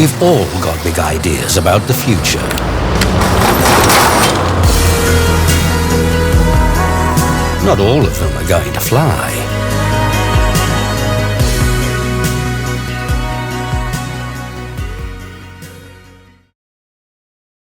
We've all got big ideas about the future. Not all of them are going to fly.